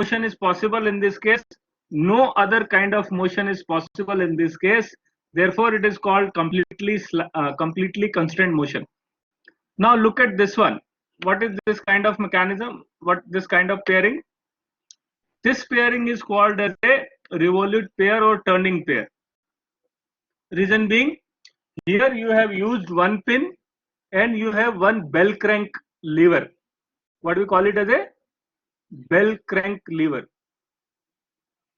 motion is possible in this case. No other kind of motion is possible in this case. Therefore, it is called completely constrained motion. Now look at this one. What is this kind of mechanism? What this kind of pairing? This pairing is called as a revolute pair or turning pair. Reason being, here you have used one pin and you have one bell crank lever. What do we call it as a bell crank lever?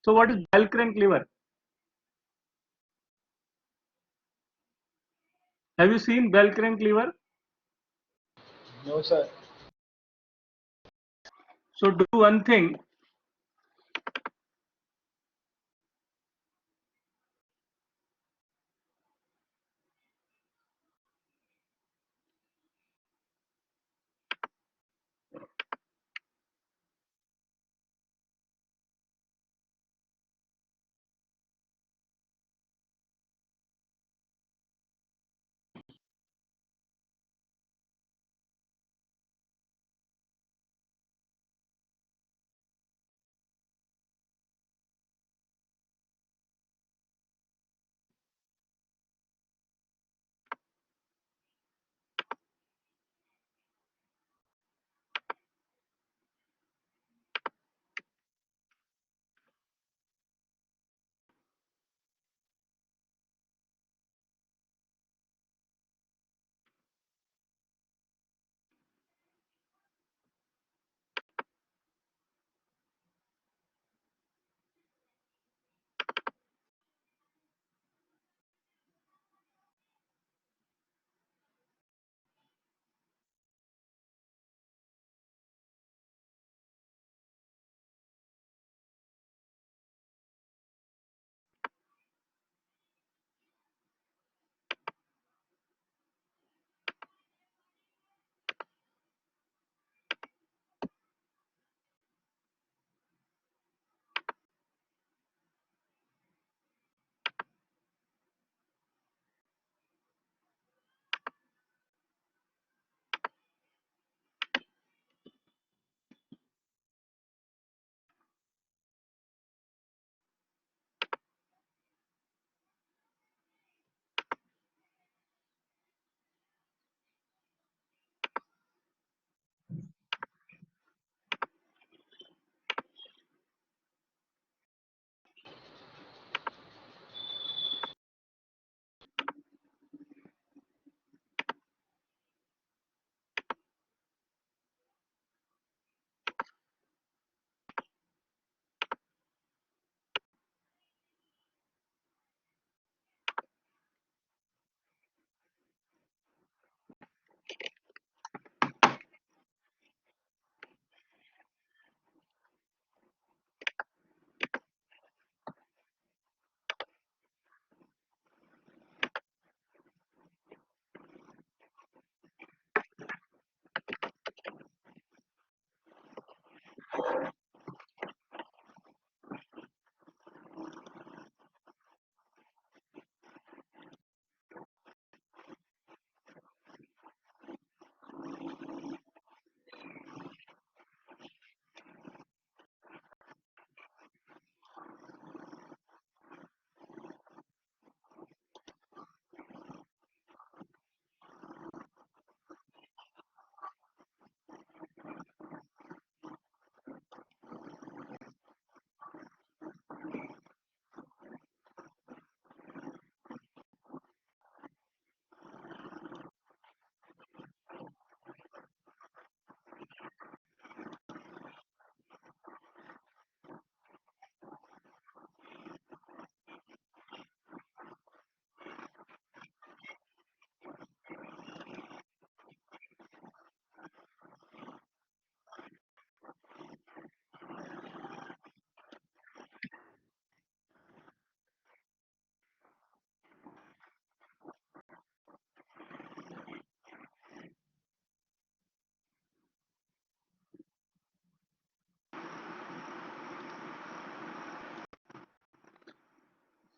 So what is bell crank lever? Have you seen bell crank lever? No, sir. So do one thing.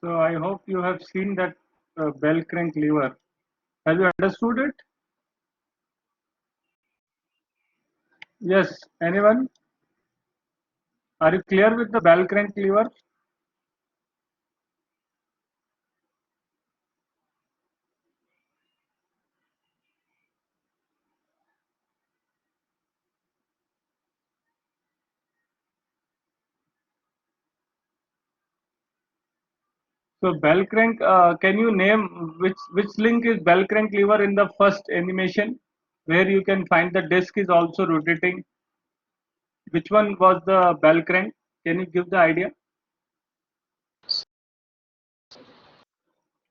So I hope you have seen that bell crank lever. Have you understood it? Yes. Anyone? Are you clear with the bell crank lever? So bell crank, can you name which link is bell crank lever in the first animation, where you can find the disc is also rotating? Which one was the bell crank? Can you give the idea?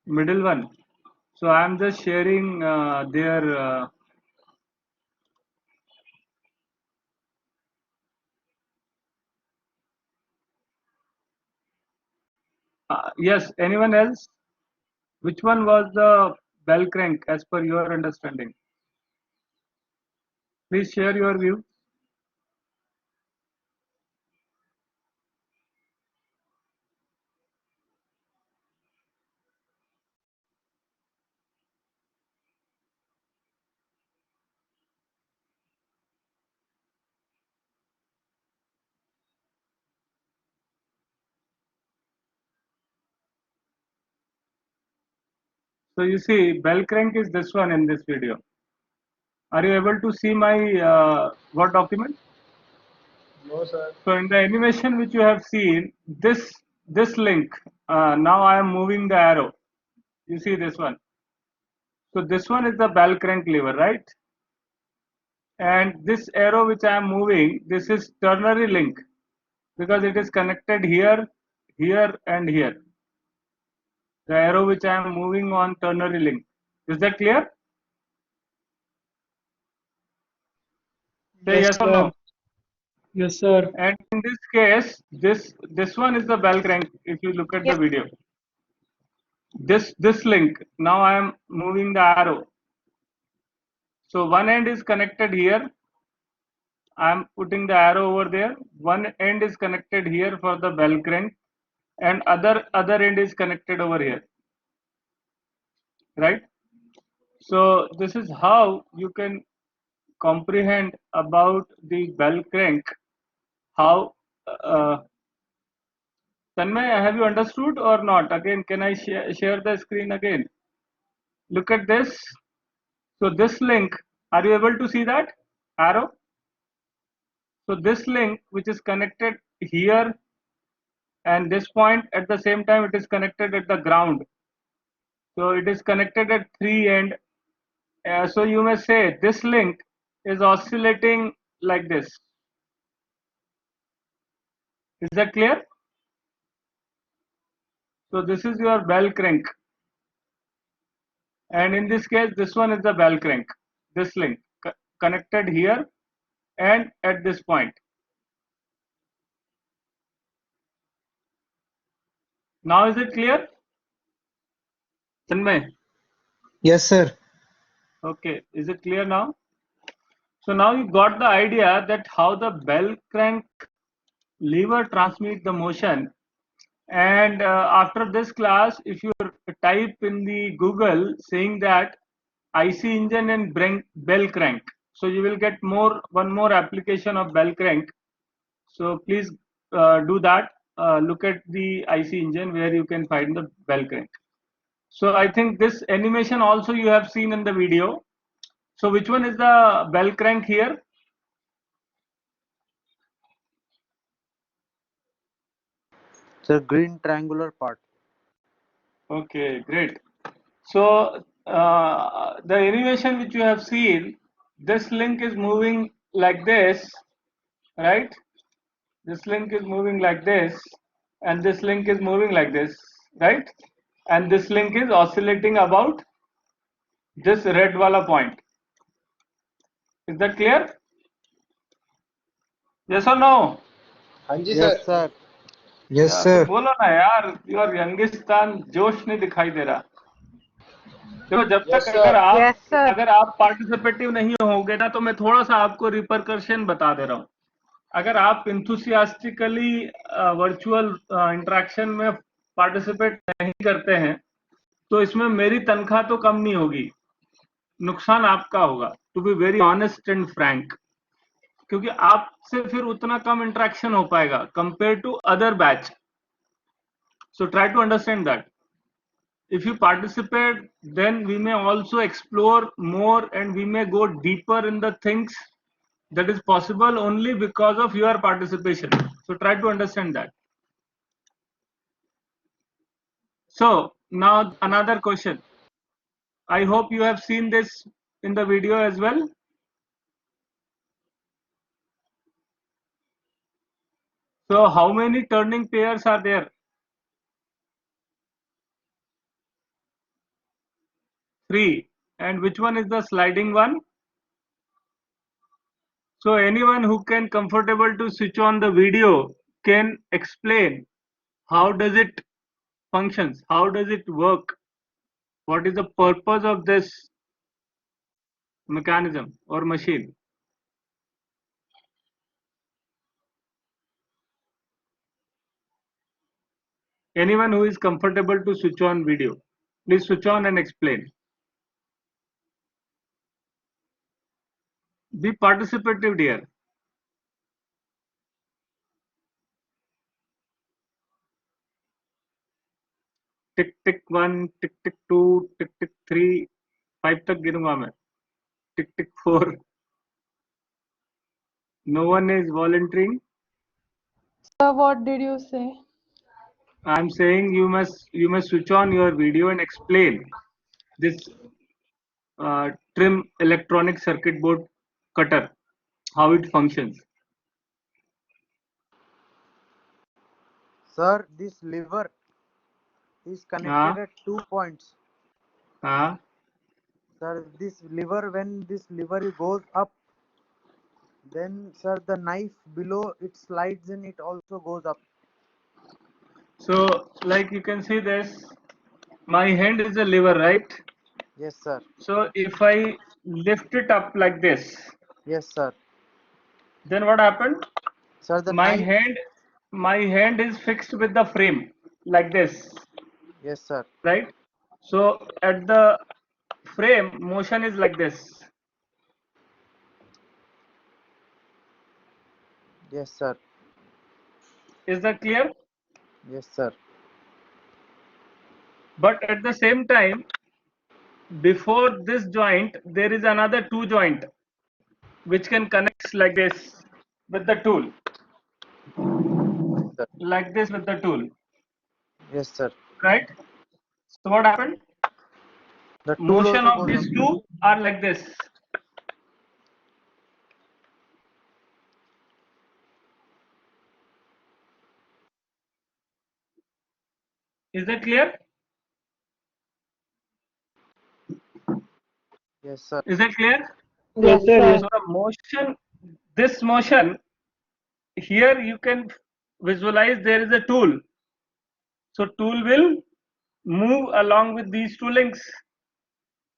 Middle one. So I am just sharing their. Yes. Anyone else? Which one was the bell crank as per your understanding? Please share your view. So you see, bell crank is this one in this video. Are you able to see my Word document? No, sir. So in the animation which you have seen, this link, now I am moving the arrow. You see this one. So this one is the bell crank lever, right? And this arrow which I am moving, this is ternary link because it is connected here, here and here. The arrow which I am moving on ternary link. Is that clear? Say yes or no. Yes, sir. And in this case, this one is the bell crank. If you look at the video, this link. Now I am moving the arrow. So one end is connected here. I am putting the arrow over there. One end is connected here for the bell crank, and other end is connected over here. Right. So this is how you can comprehend about the bell crank. How Tanmay, have you understood or not? Again, can I share the screen again? Look at this. So this link, are you able to see that arrow? So this link, which is connected here and this point, at the same time, it is connected at the ground. So it is connected at three end. So you may say this link is oscillating like this. Is that clear? So this is your bell crank. And in this case, this one is the bell crank. This link connected here and at this point. Now is it clear? Tanmay? Yes, sir. Okay, is it clear now? So now you got the idea that how the bell crank lever transmit the motion. And after this class, if you type in the Google saying that IC engine and bell crank, so you will get one more application of bell crank. So please do that. Look at the IC engine where you can find the bell crank. So I think this animation also you have seen in the video. So which one is the bell crank here? The green triangular part. Okay, great. So the animation which you have seen, this link is moving like this, right? This link is moving like this, and this link is moving like this, right? And this link is oscillating about this red wala point. Is that clear? Yes or no? हाँ जी Yes, sir. sir. Yes, तो sir. बोलो ना यार, your Youngistan जोश नहीं दिखाई दे रहा. देखो जब Yes, तक sir. अगर आप पार्टिसिपेटिव नहीं होगे ना, तो मैं थोड़ा सा आपको रिपरकर्शन बता दे रहा हूँ. अगर आप इंथुसियास्टिकली वर्चुअल इंटरेक्शन में पार्टिसिपेट नहीं करते हैं, तो इसमें मेरी तनख्वाह तो कम नहीं होगी, नुकसान आपका होगा. To be very honest and frank. क्योंकि आपसे फिर उतना कम इंटरेक्शन हो पाएगा compare to other batch. So try to understand that. If you participate, then we may also explore more and we may go deeper in the things that is possible only because of your participation. So try to understand that. So now another question. I hope you have seen this in the video as well. So how many turning pairs are there? 3. And which one is the sliding one? So anyone who can comfortable to switch on the video can explain how does it functions, how does it work, what is the purpose of this mechanism or machine. Anyone who is comfortable to switch on video, please switch on and explain. Be participative, dear. Tick tick 1, tick tick 2, tick tick 3, 5 तक गिनूंगा मैं. Tick tick 4. No one is volunteering. Sir, what did you say? I'm saying you must switch on your video and explain this trim electronic circuit board cutter, how it functions. Sir, this lever is connected at 2 points. Sir, this lever, when this lever goes up, then sir, the knife below it slides and it also goes up. So like you can see this, my hand is a lever, right? Yes, sir. So if I lift it up like this, Yes, sir. then what happened? Sir, the My knife. hand is fixed with the frame like this, Yes, sir. right? So at the frame, motion is like this. Yes, sir. Is that clear? Yes, sir. But at the same time, before this joint, there is another 2 joint which can connect like this with the tool. Sir. Like this with the tool, Yes, sir. right? So what happened? The tool Motion also of goes these up. 2 are like this. Is that clear? Yes, sir. Is that clear? Yes, sir. Yes. So the motion, this motion, here you can visualize there is a tool. So tool will move along with these 2 links,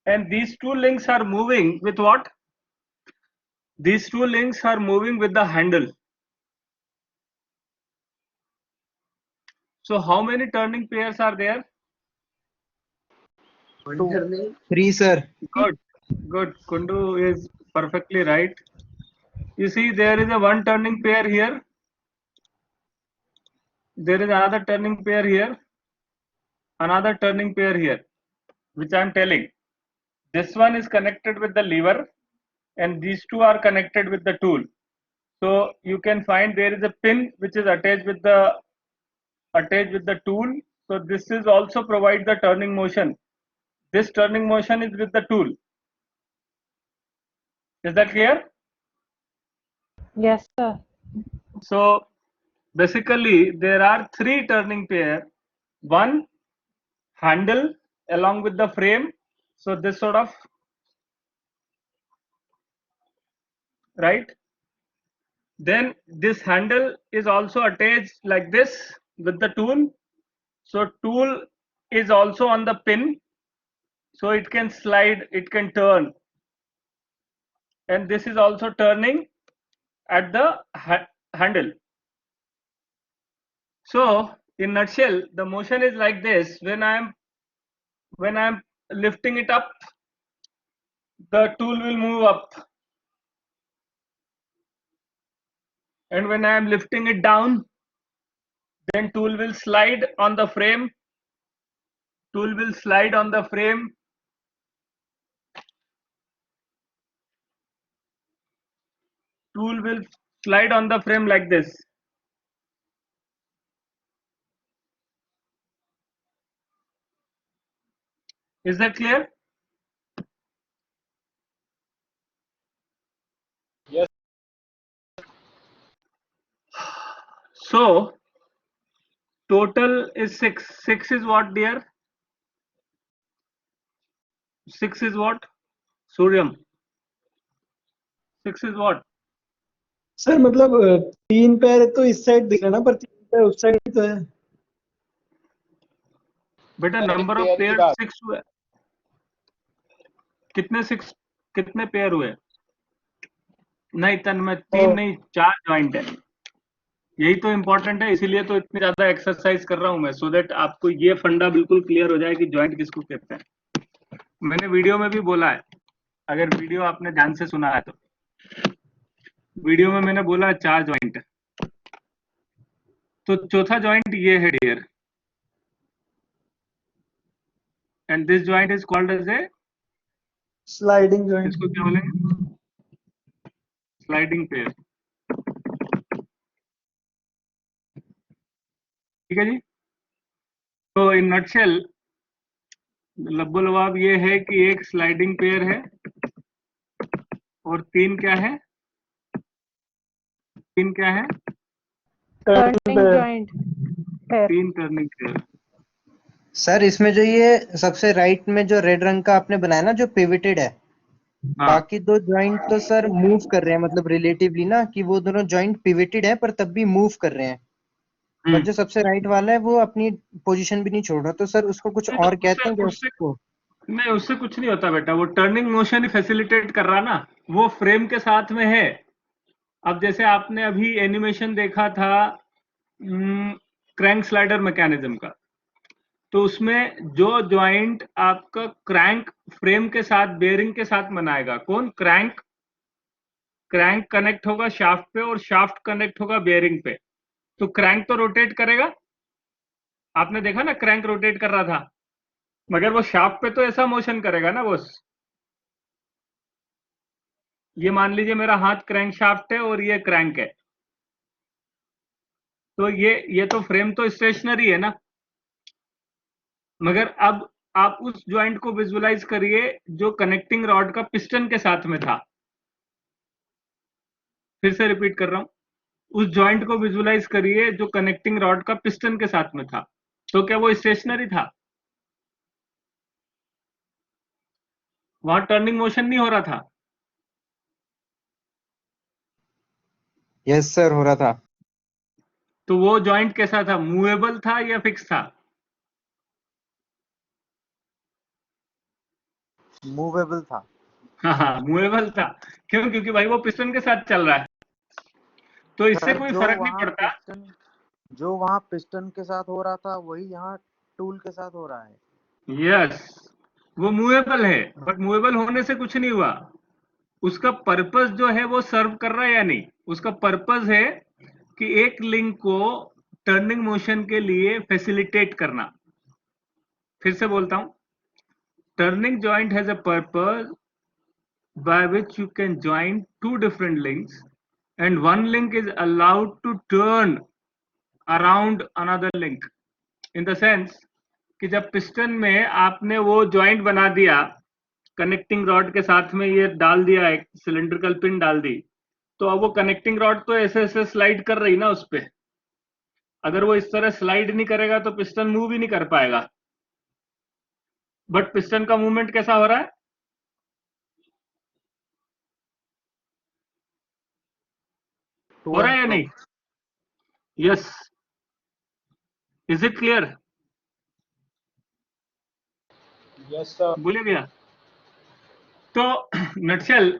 and these 2 links are moving with what? These 2 links are moving with the handle. So how many turning pairs are there? 3, sir. Good, good. Kundu is perfectly right. You see, there is a 1 turning pair here. There is another turning pair here. Another turning pair here, which I am telling. This one is connected with the lever, and these 2 are connected with the tool. So you can find there is a pin which is attached with the tool. So this is also provide the turning motion. This turning motion is with the tool. Is that clear? Yes, sir. So basically there are 3 turning pair. One, handle along with the frame. So this sort of, right? Then this handle is also attached like this with the tool. So tool is also on the pin, so it can slide, it can turn, and this is also turning at the handle. So in nutshell, the motion is like this. When I am lifting it up, the tool will move up. and when I am lifting it down, then tool will slide on the frame. Tool will slide on the frame. Tool will slide on the frame like this. Is that clear? Yes. So total is 6. 6 is what, dear? 6 is what? Suryam. 6 is what? Sir मतलब 3 पैर तो इस side दिख रहा ना, पर 3 पैर उस साइड तो है। बेटा एक नंबर ऑफ पेयर की पेयर बात। 6 हुए। कितने 6, कितने पेयर हुए? नहीं तन में 3 नहीं 4 ज्वाइंट है। यही तो इंपॉर्टेंट है, इसीलिए तो इतनी ज्यादा एक्सरसाइज कर रहा हूं मैं, सो दैट आपको ये फंडा बिल्कुल क्लियर हो जाए कि ज्वाइंट किसको कहते हैं। मैंने वीडियो में भी बोला है, अगर वीडियो आपने ध्यान से सुना है तो वीडियो में मैंने बोला 4 ज्वाइंट। तो चौथा ज्वाइंट ये है dear, and this joint is called as a sliding joint. इसको क्या बोलेंगे? Sliding pair. ठीक है जी। तो इन नटशेल लब्बो लवाब ये है कि एक स्लाइडिंग पेयर है और 3 क्या है? 3 क्या है? Turning joint. Pair. 3 turning pair. Sir इसमें जो ये सबसे राइट में जो रेड रंग का आपने बनाया ना, जो पिविटेड है, हाँ बाकी 2 ज्वाइंट तो सर मूव कर रहे हैं, मतलब रिलेटिवली ना, कि वो दोनों ज्वाइंट पिविटेड है पर तब भी मूव कर रहे हैं। पर जो सबसे राइट वाला है वो अपनी पोजीशन भी नहीं छोड़ रहा, तो सर उसको कुछ और कहते हैं क्या उसको? नहीं, उससे कुछ नहीं होता बेटा, वो टर्निंग मोशन ही फैसिलिटेट कर रहा ना, वो फ्रेम के साथ में है। अब जैसे आपने अभी एनिमेशन देखा था क्रैंक स्लाइडर मैकेनिज्म का, तो उसमें जो ज्वाइंट आपका क्रैंक फ्रेम के साथ बेयरिंग के साथ बनाएगा कौन? क्रैंक। क्रैंक कनेक्ट होगा शाफ्ट पे और शाफ्ट कनेक्ट होगा बेयरिंग पे, तो क्रैंक तो रोटेट करेगा। आपने देखा ना क्रैंक रोटेट कर रहा था, मगर वो शाफ्ट पे तो ऐसा मोशन करेगा ना बॉस। ये मान लीजिए मेरा हाथ क्रैंक शाफ्ट है और ये क्रैंक है, तो ये तो फ्रेम तो स्टेशनरी है ना, मगर अब आप उस ज्वाइंट को विजुअलाइज करिए जो कनेक्टिंग रॉड का पिस्टन के साथ में था। फिर से रिपीट कर रहा हूं, उस ज्वाइंट को विजुअलाइज करिए जो कनेक्टिंग रॉड का पिस्टन के साथ में था, तो क्या वो स्टेशनरी था? वहां टर्निंग मोशन नहीं हो रहा था? यस सर, हो रहा था। तो वो ज्वाइंट कैसा था? मूवेबल था या फिक्स था? मूवेबल था। हाँ मूवेबल था। क्यों? क्योंकि भाई वो पिस्टन के साथ चल रहा है, तो इससे सर कोई जो फर्क नहीं वहाँ पड़ता। पिस्टन जो वहाँ पिस्टन के साथ हो रहा था वही यहाँ टूल के साथ हो रहा है। यस, वो मूवेबल है, बट मूवेबल होने से कुछ नहीं हुआ। उसका पर्पस जो है वो सर्व कर रहा है या नहीं? उसका पर्पस है कि एक लिंक को टर्निंग मोशन के लिए फैसिलिटेट करना। फिर से बोलता हूं, turning joint has a purpose by which you can join 2 different links and one link is allowed to turn around another link, in the sense कि जब पिस्टन में आपने वो ज्वाइंट बना दिया, कनेक्टिंग रॉड के साथ में ये डाल दिया, एक सिलेंड्रिकल पिन डाल दी, तो अब वो कनेक्टिंग रॉड तो ऐसे ऐसे स्लाइड कर रही ना उस पे। अगर वो इस तरह स्लाइड नहीं करेगा तो पिस्टन मूव ही नहीं कर पाएगा। बट पिस्टन का मूवमेंट कैसा हो रहा है? हो रहा है या नहीं? Yes, is it clear? Yes sir. बोलिए भैया। तो नटशेल,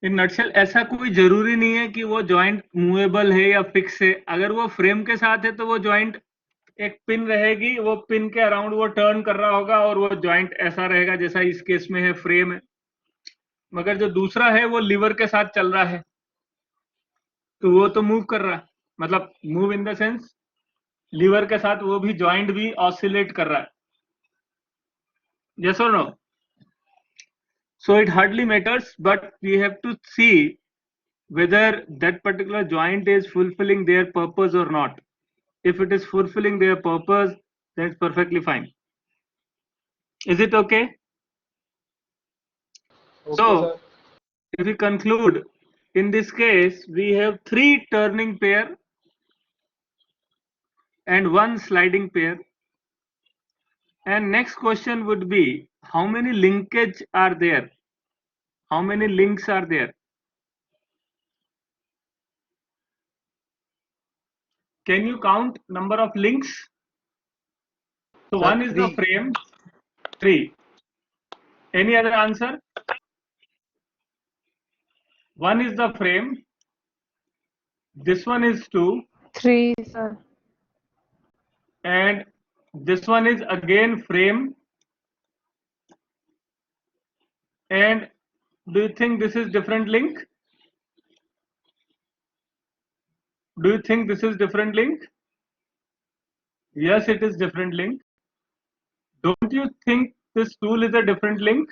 इन नटशेल ऐसा कोई जरूरी नहीं है कि वो ज्वाइंट मूवेबल है या फिक्स है। अगर वो फ्रेम के साथ है तो वो ज्वाइंट एक पिन रहेगी, वो पिन के अराउंड वो टर्न कर रहा होगा और वो ज्वाइंट ऐसा रहेगा जैसा इस केस में है, फ्रेम है। मगर जो दूसरा है वो लीवर के साथ चल रहा है, तो वो तो मूव कर रहा है, मतलब move in the sense lever के साथ वो भी जॉइंट भी ऑसिलेट कर रहा है. Yes or no? So it hardly matters, but we have to see whether that particular joint is fulfilling their purpose or not. If it is fulfilling their purpose, then it's perfectly fine. Is it okay? Okay, So sir. if we conclude, in this case we have 3 turning pair and 1 sliding pair, and next question would be how many linkage are there, how many links are there? Can you count number of links? So Sir, one is the 3. frame, 3. Any other answer? One is the frame, this one is 2, 3, sir. and this one is again frame. And do you think this is different link? Do you think this is different link? Yes, it is different link. Don't you think this tool is a different link?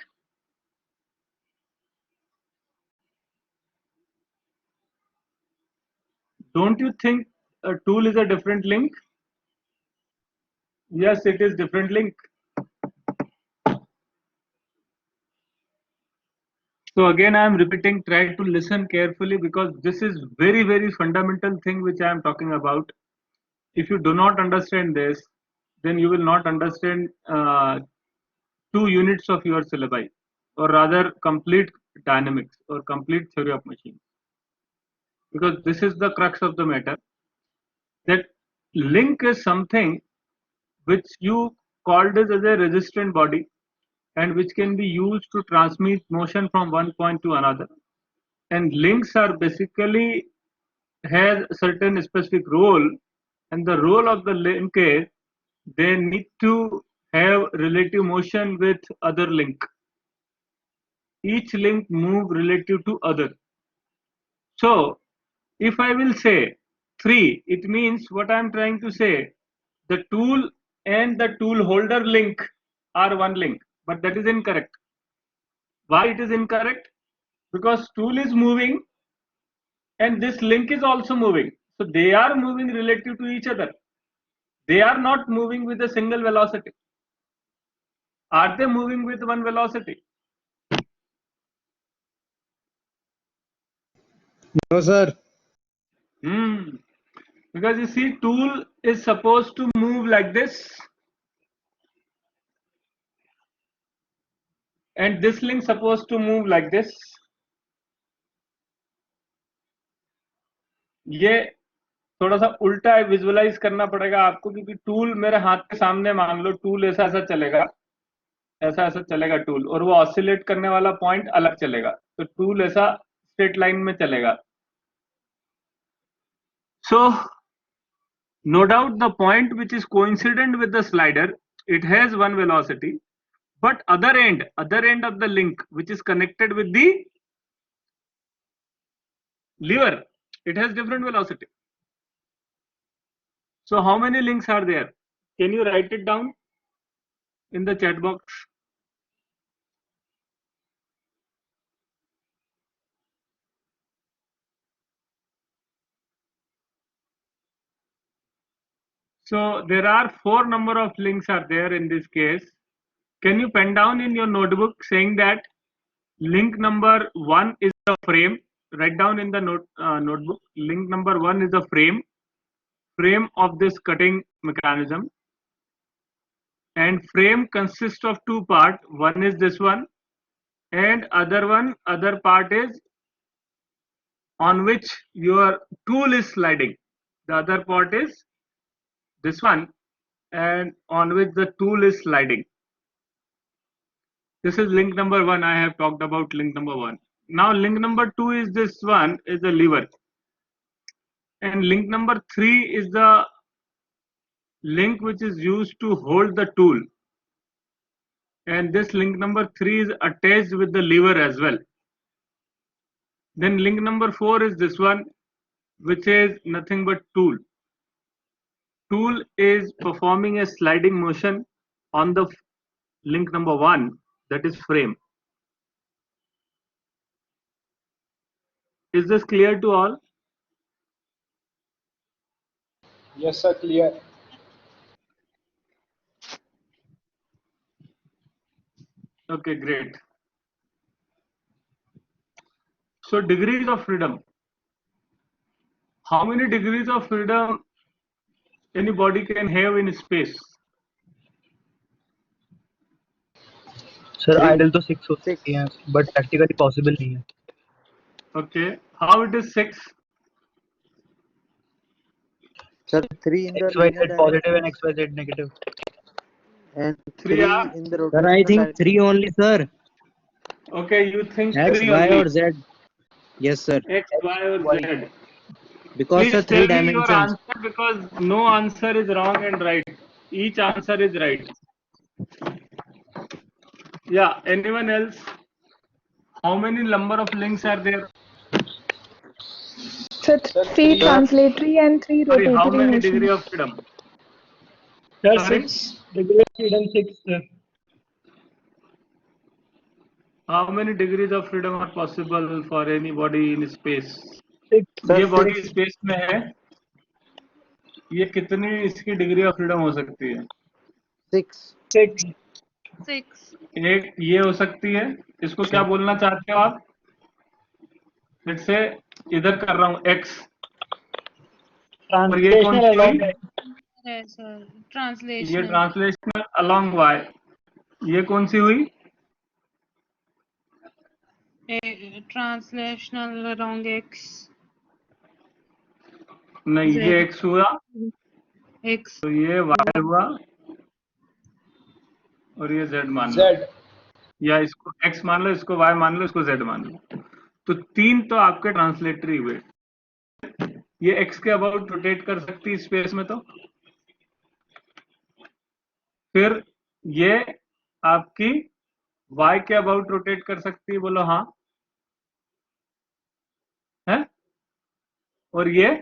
Don't you think a tool is a different link? Yes, it is different link. So again, I am repeating, try to listen carefully, because this is very, very fundamental thing which I am talking about. If you do not understand this, then you will not understand 2 units of your syllabi, or rather complete dynamics or complete theory of machine. Because this is the crux of the matter, that link is something which you called as a resistant body, and which can be used to transmit motion from one point to another. And links are basically has a certain specific role, and the role of the link is they need to have relative motion with other link. Each link move relative to other. So if I will say 3, it means what I am trying to say, the tool and the tool holder link are one link, but that is incorrect. Why it is incorrect? Because tool is moving and this link is also moving. So they are moving relative to each other. They are not moving with a single velocity. Are they moving with one velocity? No, sir. Because you see, tool is supposed to move like this, and this link supposed to move like this. ये थोड़ा सा उल्टा है, visualise करना पड़ेगा आपको, क्योंकि tool मेरे हाथ के सामने मान लो टूल ऐसा ऐसा चलेगा, ऐसा ऐसा चलेगा टूल, और वो ऑसिलेट करने वाला पॉइंट अलग चलेगा, तो टूल ऐसा स्ट्रेट लाइन में चलेगा. So no doubt the point which is coincident with the slider, it has one velocity, but other end of the link which is connected with the lever, it has different velocity. So how many links are there? Can you write it down in the chat box? So there are 4 number of links are there in this case. Can you pen down in your notebook saying that link number 1 is the frame? Write down in the notebook. Link number 1 is the frame of this cutting mechanism. And frame consists of 2 parts. One is this one, and other part is on which your tool is sliding. The other part is this one, and on which the tool is sliding. This is link number 1. I have talked about link number 1. Now link number 2 is this one, is the lever, and link number 3 is the link which is used to hold the tool, and this link number 3 is attached with the lever as well. Then link number 4 is this one, which is nothing but tool. Tool is performing a sliding motion on the link number 1, that is frame. Is this clear to all? Yes, sir. Clear. Okay, great. So degrees of freedom. How many degrees of freedom any body can have in space? Sir Three. Ideal तो 6 हो 6. सकती हैं but practically possible नहीं है. Okay, how it is 6? Sir, 3 in the XYZ linear positive and direction XYZ negative. and 3 3 are? in the Sir, I rotational think direction. 3 only, sir. Okay, you think X, 3 Y, only. or Z. Yes, sir. X, Y or Z. Because Please sir, tell 3 me your dimensions. answer, because no answer is wrong and right. Each answer is right. Yeah, anyone else? How many number of links are there? So Sir, 3 3. translatory and 3 Sorry, how rotatory many motion. degree of freedom? Sir, Sorry? 6 degree of freedom 6, sir. How many degrees of freedom are possible for anybody in space? 6. Sir, ये body 6. Space में है, ये कितनी इसकी degree of freedom हो सकती है? 6. 6. 6. एक ये हो सकती है, इसको क्या बोलना चाहते हो आप? फिर से इधर कर रहा हूँ x, और ये कौन Translational सी हुई? along X. Yes, sir. ये Translational. Translational along y. ये कौन सी हुई? Translational along X. नहीं, Z. ये x हुआ, X. तो ये y हुआ, और ये z मान लो, Z. या इसको x मान लो, इसको y मान लो, इसको z मान लो. तो 3 तो आपके ट्रांसलेटरी हुए. ये x के अबाउट रोटेट कर सकती है स्पेस में, तो फिर ये आपकी y के अबाउट रोटेट कर सकती है, बोलो हाँ है, और ये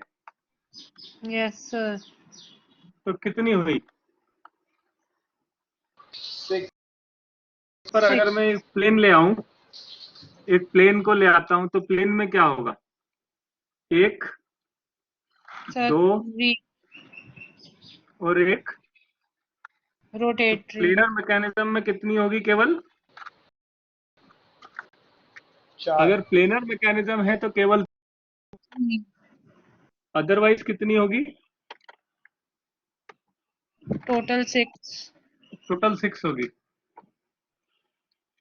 Yes, sir. तो कितनी हुई? 6. पर अगर मैं एक प्लेन ले आऊं, एक प्लेन को ले आता हूं, तो प्लेन में क्या होगा? 1, Sir, 2 we और 1. rotatory. प्लेनर मैकेनिज्म में कितनी होगी केवल? 4. अगर प्लेनर मैकेनिज्म है तो केवल, अदरवाइज कितनी होगी? Total 6. टोटल 6 होगी.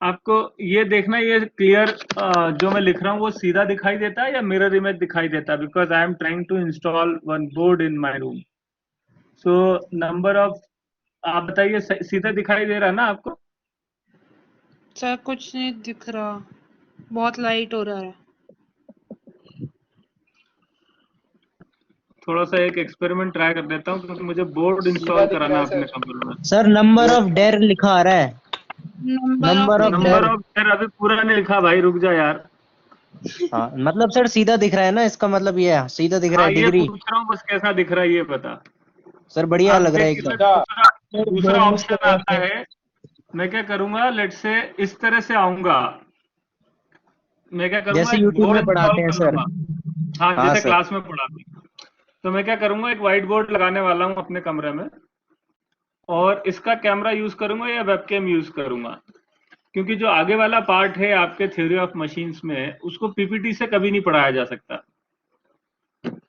आपको ये देखना, ये क्लियर जो मैं लिख रहा हूँ वो सीधा दिखाई देता है या मिरर इमेज दिखाई देता है? Because I am trying to install one board in my room. So number of, आप बताइए, सीधा दिखाई दे रहा है ना आपको? सर कुछ नहीं दिख रहा, बहुत लाइट हो रहा है. थोड़ा सा एक एक्सपेरिमेंट ट्राई कर देता हूँ, क्योंकि मुझे बोर्ड सीधा इंस्टॉल दिख कराना रहा है है, अपने सर. कंप्यूटर में. सर नंबर ऑफ डेर लिखा आ रहा है. Number of number of der अभी पूरा नहीं लिखा भाई, रुक जा यार. हाँ मतलब सर सीधा दिख रहा है ना, इसका मतलब ये है सीधा दिख रहा हाँ, है ये डिग्री. पूछ रहा हूँ बस, कैसा दिख रहा है ये बता. सर बढ़िया आप लग रहा है देखिए, एकदम. दूसरा ऑप्शन आता है. मैं क्या करूंगा, लेट से इस तरह से आऊंगा, मैं क्या करूंगा, जैसे एक YouTube बोर्ड में पढ़ाते हैं इंस्टॉल सर. कर लूंगा. हाँ, हाँ, जैसे सर. क्लास में पढ़ाते हैं. तो मैं क्या करूंगा, एक व्हाइट बोर्ड लगाने वाला हूँ अपने कमरे में, और इसका कैमरा यूज करूंगा या वेबकैम यूज करूंगा, क्योंकि जो आगे वाला पार्ट है आपके थ्योरी ऑफ मशीन्स में, उसको पीपीटी से कभी नहीं पढ़ाया जा सकता.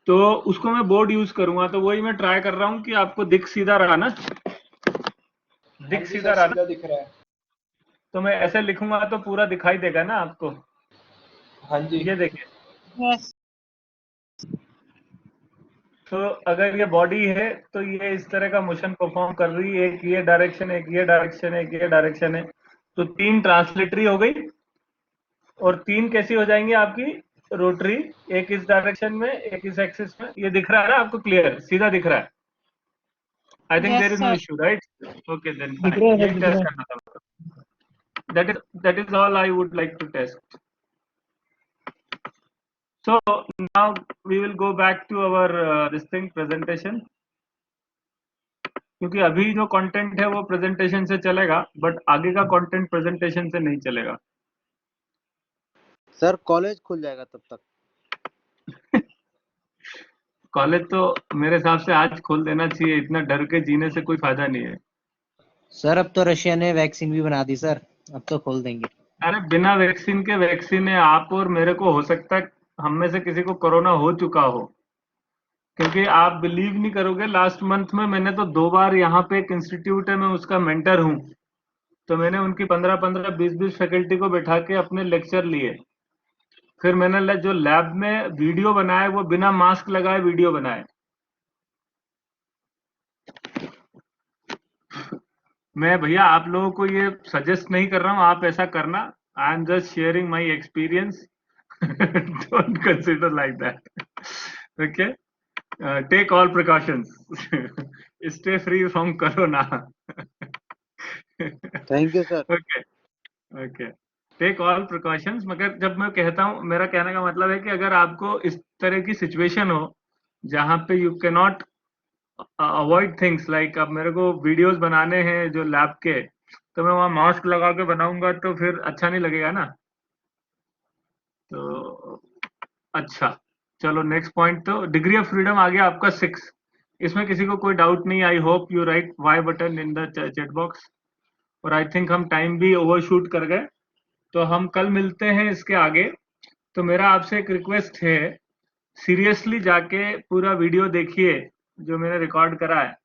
तो उसको मैं बोर्ड यूज करूंगा. तो वही मैं ट्राई कर रहा हूँ कि आपको दिख सीधा रहा ना, दिख सीधा रहा ना. सीधा दिख रहा है. तो मैं ऐसे लिखूंगा तो पूरा दिखाई देगा ना आपको. हाँ जी. ये देखिए, Yes. तो अगर ये बॉडी है तो ये इस तरह का मोशन परफॉर्म कर रही है. एक ये डायरेक्शन, एक ये डायरेक्शन, एक ये डायरेक्शन है. तो 3 ट्रांसलेटरी हो गई, और 3 कैसी हो जाएंगी आपकी? रोटरी. एक इस डायरेक्शन में, एक इस एक्सिस में. ये दिख रहा है ना आपको? क्लियर, सीधा दिख रहा है. I think Yes, there is no sir. Issue, right? Okay, then दिख रहा है, ये दिख टेस्ट रहा है. करना था. That is all I would like to test. So now we will go back to our this thing presentation. क्योंकि अभी जो कंटेंट है वो प्रेजेंटेशन से चलेगा, बट आगे का कंटेंट प्रेजेंटेशन से नहीं चलेगा। सर कॉलेज खुल जाएगा तब तक। कॉलेज तो मेरे हिसाब से आज खोल देना चाहिए, इतना डर के जीने से कोई फायदा नहीं है। सर अब तो रशिया ने वैक्सीन भी बना दी सर, अब तो खोल देंगे। अरे बिना वैक्सीन के, वैक्सीन है आप और मेरे को, हो सकता है हम में से किसी को कोरोना हो चुका हो, क्योंकि आप बिलीव नहीं करोगे, लास्ट मंथ में मैंने तो 2 बार, यहाँ पे एक इंस्टीट्यूट है, मैं उसका मेंटर हूँ, तो मैंने उनकी 15-15, 20-20 फैकल्टी को बैठा के अपने लेक्चर लिए। फिर मैंने जो लैब में वीडियो बनाए वो बिना मास्क लगाए वीडियो बनाए। मैं भैया आप लोगों को ये सजेस्ट नहीं कर रहा हूँ आप ऐसा करना, I am just sharing my experience, don't consider like that, okay. Take all precautions. Stay free from corona. Thank you sir. Okay, okay. Take all precautions. मगर जब मैं कहता हूँ, मेरा कहने का मतलब है कि अगर आपको इस तरह की सिचुएशन हो जहाँ पे you can not avoid things, like अब मेरे को वीडियोस बनाने हैं जो लैब के, तो मैं वहाँ मास्क लगा के बनाऊंगा तो फिर अच्छा नहीं लगेगा ना। तो अच्छा चलो नेक्स्ट पॉइंट, तो डिग्री ऑफ फ्रीडम आ गया आपका 6। इसमें किसी को कोई डाउट नहीं, I hope you write Y button in the chat box. और आई थिंक हम टाइम भी ओवरशूट कर गए, तो हम कल मिलते हैं इसके आगे। तो मेरा आपसे एक रिक्वेस्ट है, सीरियसली जाके पूरा वीडियो देखिए जो मैंने रिकॉर्ड करा है,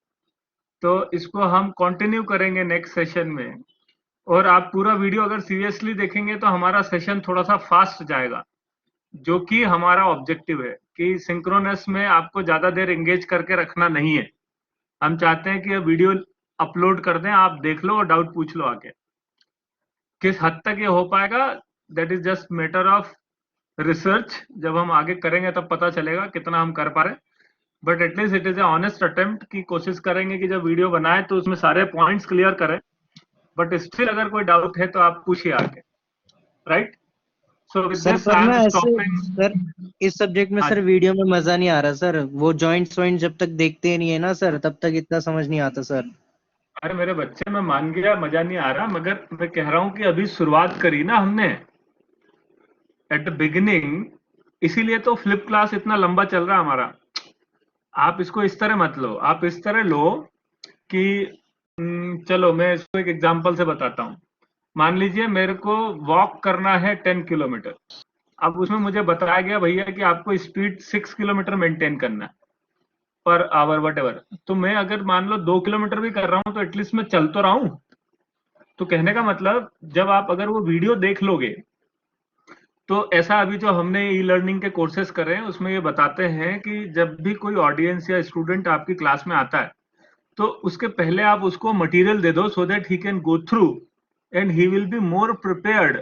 तो इसको हम कंटिन्यू करेंगे नेक्स्ट सेशन में। और आप पूरा वीडियो अगर सीरियसली देखेंगे तो हमारा सेशन थोड़ा सा फास्ट जाएगा, जो कि हमारा ऑब्जेक्टिव है कि सिंक्रोनस में आपको ज्यादा देर एंगेज करके रखना नहीं है। हम चाहते हैं कि ये वीडियो अपलोड कर दें, आप देख लो और डाउट पूछ लो आके। किस हद तक ये हो पाएगा, that is just matter of research, जब हम आगे करेंगे तब पता चलेगा कितना हम कर पा रहे हैं। But at least it is a honest attempt की कोशिश करेंगे कि जब वीडियो बनाए तो उसमें सारे पॉइंट्स क्लियर करें। बट स्टिल अगर कोई डाउट है तो आप पूछिए आके, right. So with sir this, पर I am ना ऐसे stopping. सर इस सब्जेक्ट में हाँ सर जी। वीडियो में मजा नहीं आ रहा सर, वो जॉइंट्स वॉइंट जब तक देखते नहीं है ना सर तब तक इतना समझ नहीं आता सर। अरे मेरे बच्चे, मैं मान गया मजा नहीं आ रहा, मगर मैं कह रहा हूं कि अभी शुरुआत करी ना हमने एट द बिगिनिंग, इसीलिए तो फ्लिप क्लास इतना लंबा चल रहा है हमारा। आप इसको इस तरह मत लो, आप इस तरह लो कि चलो मैं इसको एक एग्जांपल से बताता हूं। मान लीजिए मेरे को वॉक करना है 10 किलोमीटर, अब उसमें मुझे बताया गया भैया कि आपको स्पीड 6 किलोमीटर मेंटेन करना है पर आवर वट एवर। तो मैं अगर मान लो 2 किलोमीटर भी कर रहा हूं तो एटलीस्ट मैं चल तो रहा हूं। तो कहने का मतलब, जब आप अगर वो वीडियो देख लोगे तो ऐसा, अभी जो हमने ई लर्निंग के कोर्सेज कर रहे हैं उसमें ये बताते हैं कि जब भी कोई ऑडियंस या स्टूडेंट आपकी क्लास में आता है तो उसके पहले आप उसको मटेरियल दे दो, so that he can go through and he will be more prepared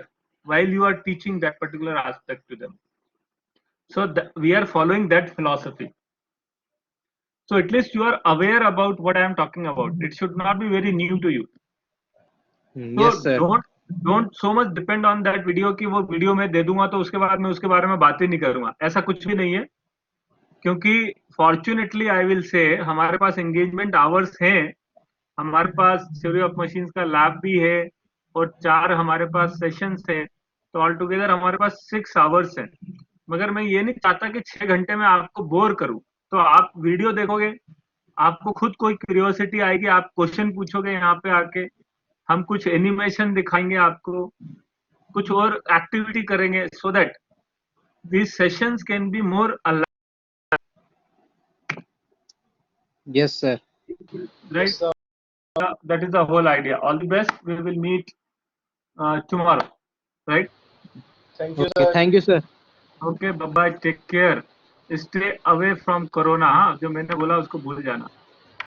while you are teaching that particular aspect to them. So we are following that philosophy. So at least you are aware about what I am talking about. It should not be very new to you. So yes sir. don't so much depend on that video कि वो video में दे दूंगा तो उसके बाद मैं उसके बारे में बात ही नहीं करूंगा, ऐसा कुछ भी नहीं है। क्योंकि फॉर्चुनेटली आई विल से हमारे पास एंगेजमेंट आवर्स हैं, हमारे पास थ्योरी ऑफ मशीन्स का लैब भी है और 4 हमारे पास सेशंस हैं, तो ऑल टुगेदर हमारे पास 6 आवर्स हैं। मगर मैं ये नहीं चाहता कि 6 घंटे में आपको बोर करूं। तो आप वीडियो देखोगे, आपको खुद कोई क्यूरियोसिटी आएगी, आप क्वेश्चन पूछोगे यहाँ पे आके, हम कुछ एनिमेशन दिखाएंगे आपको, कुछ और एक्टिविटी करेंगे, so that these sessions can be more alive, yes sir. right? Yes, sir. That is the whole idea. All the best. We will meet tomorrow, right? Thank you, okay sir. Thank you sir. Okay, bye bye. Take care. Stay away from corona. हाँ, जो मैंने बोला उसको भूल जाना।